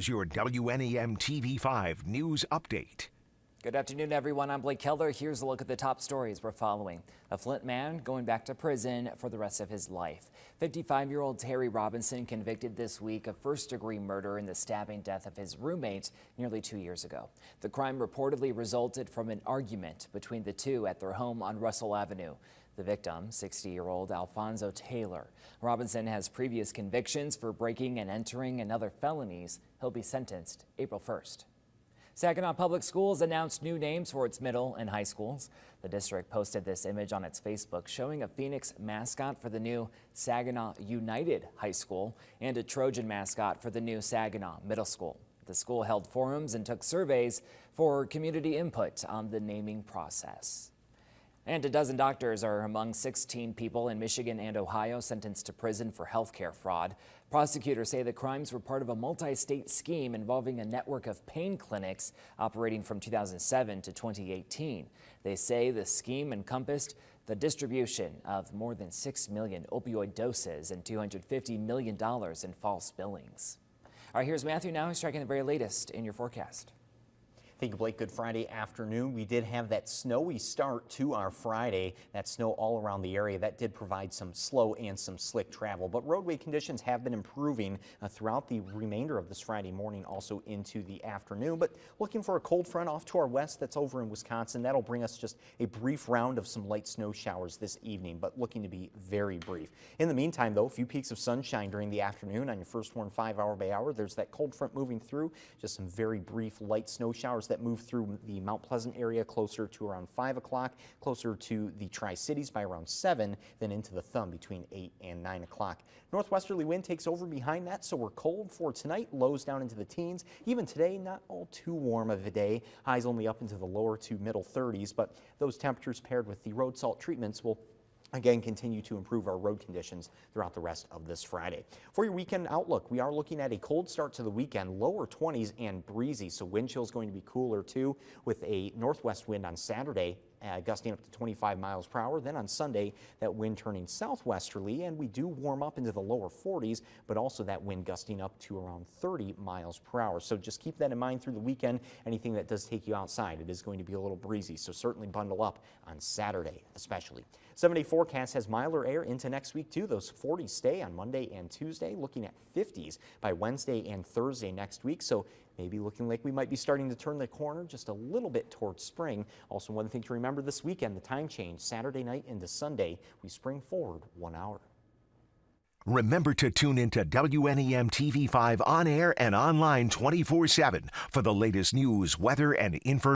Your WNEM TV5 News Update. Good afternoon, everyone. I'm Blake Keller. Here's a look at the top stories we're following. A Flint man going back to prison for the rest of his life. 55-year-old Terry Robinson convicted this week of first-degree murder in the stabbing death of his roommate nearly 2 years ago. The crime reportedly resulted from an argument between the two at their home on Russell Avenue. The victim, 60-year-old Alfonso Taylor. Robinson has previous convictions for breaking and entering and other felonies. He'll be sentenced April 1st. Saginaw Public Schools announced new names for its middle and high schools. The district posted this image on its Facebook showing a Phoenix mascot for the new Saginaw United High School and a Trojan mascot for the new Saginaw Middle School. The school held forums and took surveys for community input on the naming process. And a dozen doctors are among 16 people in Michigan and Ohio sentenced to prison for healthcare fraud. Prosecutors say the crimes were part of a multi-state scheme involving a network of pain clinics operating from 2007 to 2018. They say the scheme encompassed the distribution of more than 6 million opioid doses and $250 million in false billings. All right, here's Matthew now. He's tracking the very latest in your forecast. Thank you, Blake. Good Friday afternoon. We did have that snowy start to our Friday. That snow all around the area. That did provide some slow and some slick travel. But roadway conditions have been improving throughout the remainder of this Friday morning, also into the afternoon. But looking for a cold front off to our west that's over in Wisconsin. That'll bring us just a brief round of some light snow showers this evening, but looking to be very brief. In the meantime, though, a few peaks of sunshine during the afternoon on your first warm 5 hour by hour. There's that cold front moving through. Just some very brief light snow showers that move through the Mount Pleasant area closer to around 5 o'clock, closer to the Tri-Cities by around 7, then into the Thumb between 8 and 9 o'clock. Northwesterly wind takes over behind that, so we're cold for tonight, lows down into the teens. Even today, not all too warm of a day, highs only up into the lower to middle 30s, but those temperatures paired with the road salt treatments will again continue to improve our road conditions throughout the rest of this Friday. For your weekend outlook, we are looking at a cold start to the weekend, lower 20s and breezy, so wind chill is going to be cooler too, with a northwest wind on Saturday gusting up to 25 miles per hour. Then on Sunday, that wind turning southwesterly, and we do warm up into the lower 40s, but also that wind gusting up to around 30 miles per hour. So just keep that in mind through the weekend. Anything that does take you outside, it is going to be a little breezy, so certainly bundle up on Saturday especially. 7-day forecast has milder air into next week too. Those 40s stay on Monday and Tuesday, looking at 50s by Wednesday and Thursday next week. So maybe looking like we might be starting to turn the corner just a little bit towards spring. Also, one thing to remember this weekend, the time change, Saturday night into Sunday, we spring forward 1 hour. Remember to tune into WNEM TV5 on air and online 24/7 for the latest news, weather, and information.